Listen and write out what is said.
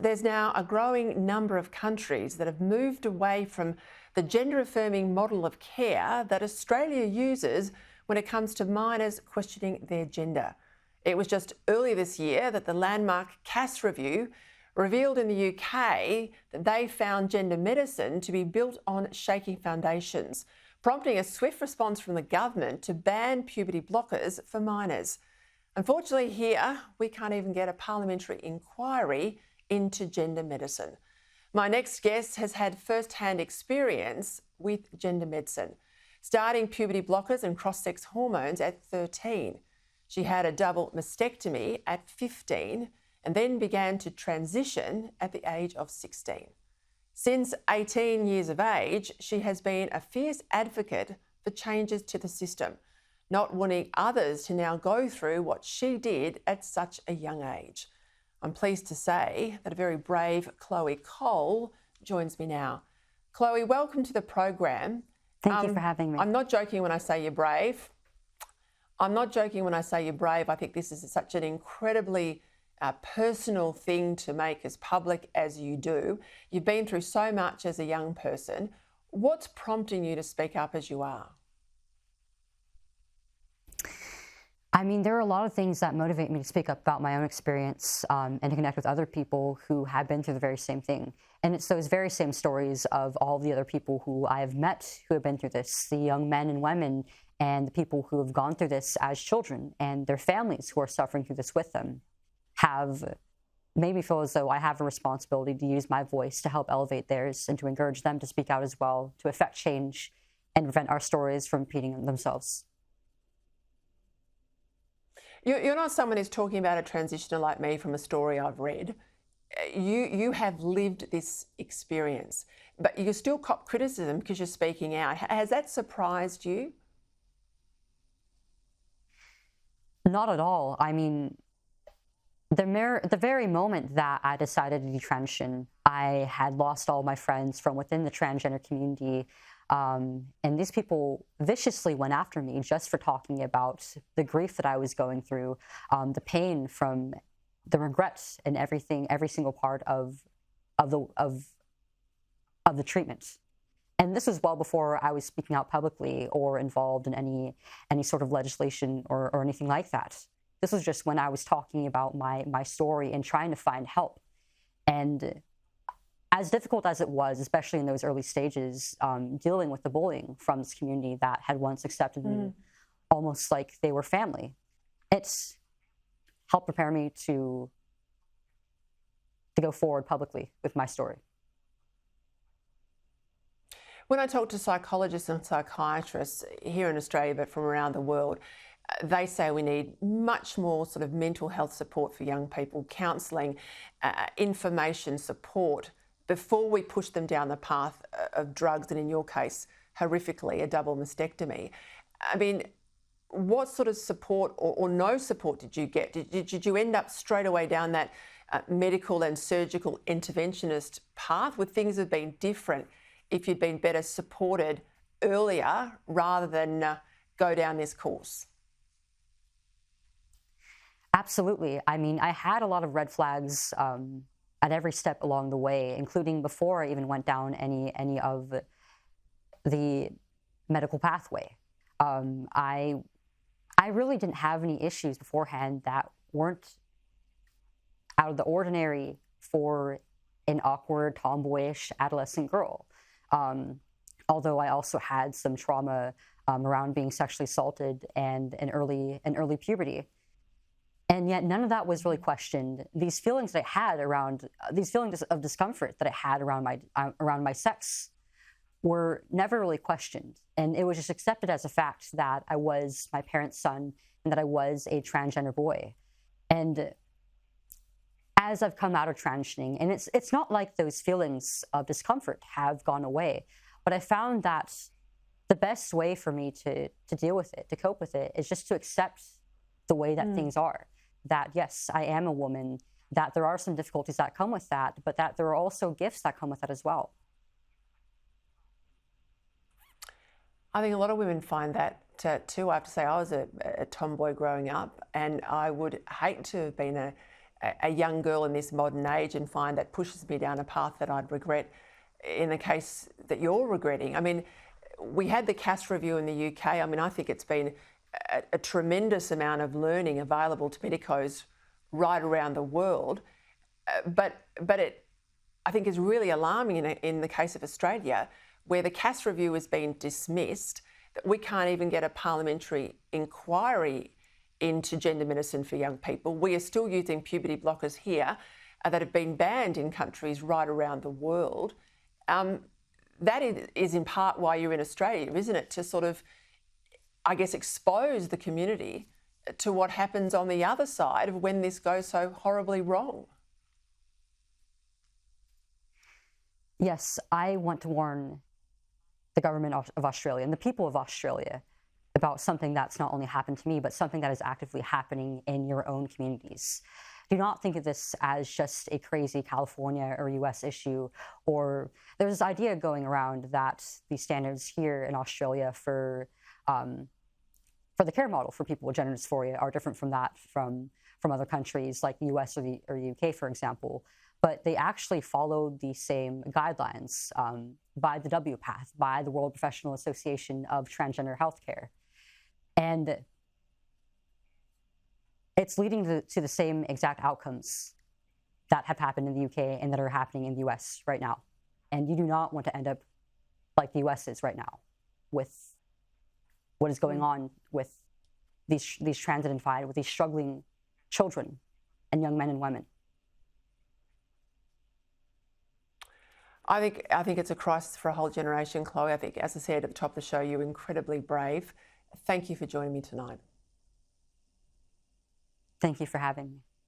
There's now a growing number of countries that have moved away from the gender-affirming model of care that Australia uses when it comes to minors questioning their gender. It was just earlier this year that the landmark Cass review revealed in the UK that they found gender medicine to be built on shaky foundations, prompting a swift response from the government to ban puberty blockers for minors. Unfortunately here, we can't even get a parliamentary inquiry into gender medicine. My next guest has had first-hand experience with gender medicine, starting puberty blockers and cross-sex hormones at 13. She had a double mastectomy at 15 and then began to transition at the age of 16. Since 18 years of age, she has been a fierce advocate for changes to the system, not wanting others to now go through what she did at such a young age. I'm pleased to say that a very brave Chloe Cole joins me now. Chloe, welcome to the program. Thank you for having me. I'm not joking when I say you're brave. I'm not joking when I say you're brave. I think this is such an incredibly personal thing to make as public as you do. You've been through so much as a young person. What's prompting you to speak up as you are? I mean, there are a lot of things that motivate me to speak up about my own experience and to connect with other people who have been through the very same thing. And it's those very same stories of all the other people who I have met who have been through this, the young men and women and the people who have gone through this as children and their families who are suffering through this with them, have made me feel as though I have a responsibility to use my voice to help elevate theirs and to encourage them to speak out as well, to affect change and prevent our stories from repeating themselves. You're not someone who's talking about a transitioner like me from a story I've read. You have lived this experience, but you still cop criticism because you're speaking out. Has that surprised you? Not at all. I mean, the very moment that I decided to detransition, I had lost all my friends from within the transgender community. And these people viciously went after me just for talking about the grief that I was going through, the pain from the regrets and everything, every single part of the treatment. And this was well before I was speaking out publicly or involved in any sort of legislation or anything like that. This was just when I was talking about my story and trying to find help. And as difficult as it was, especially in those early stages, dealing with the bullying from this community that had once accepted me almost like they were family, it's helped prepare me to go forward publicly with my story. When I talk to psychologists and psychiatrists here in Australia, but from around the world, they say we need much more sort of mental health support for young people, counselling, information support, before we push them down the path of drugs and, in your case, horrifically, a double mastectomy. I mean, what sort of support or no support did you get? Did you end up straight away down that medical and surgical interventionist path? Would things have been different if you'd been better supported earlier rather than go down this course? Absolutely. I mean, I had a lot of red flags at every step along the way, including before I even went down any of the medical pathway. I really didn't have any issues beforehand that weren't out of the ordinary for an awkward, tomboyish adolescent girl. Although I also had some trauma around being sexually assaulted and in early puberty. And yet none of that was really questioned. These feelings that I had around, these feelings of discomfort that I had around my sex were never really questioned. And it was just accepted as a fact that I was my parents' son and that I was a transgender boy. And as I've come out of transitioning, and it's not like those feelings of discomfort have gone away, but I found that the best way for me to deal with it, to cope with it, is just to accept the way that things are. That yes, I am a woman, that there are some difficulties that come with that, but that there are also gifts that come with that as well. I think a lot of women find that too. I have to say I was a tomboy growing up, and I would hate to have been a young girl in this modern age and find that pushes me down a path that I'd regret in the case that you're regretting. I mean, we had the CAS review in the UK. I mean, I think it's been a tremendous amount of learning available to medicos right around the world. But it, I think, is really alarming in the case of Australia, where the CAS review has been dismissed, that we can't even get a parliamentary inquiry into gender medicine for young people. We are still using puberty blockers here that have been banned in countries right around the world. That is in part why you're in Australia, isn't it? To sort of, I guess, expose the community to what happens on the other side of when this goes so horribly wrong. Yes, I want to warn the government of Australia and the people of Australia about something that's not only happened to me, but something that is actively happening in your own communities. Do not think of this as just a crazy California or US issue, or there's this idea going around that the standards here in Australia for the care model for people with gender dysphoria are different from that from other countries like the US or the UK, for example. But they actually follow the same guidelines by the WPATH, by the World Professional Association of Transgender Healthcare. And it's leading to the same exact outcomes that have happened in the UK and that are happening in the US right now. And you do not want to end up like the US is right now with what is going on with these trans-identified, with these struggling children and young men and women. I think it's a crisis for a whole generation, Chloe. I think, as I said at the top of the show, you're incredibly brave. Thank you for joining me tonight. Thank you for having me.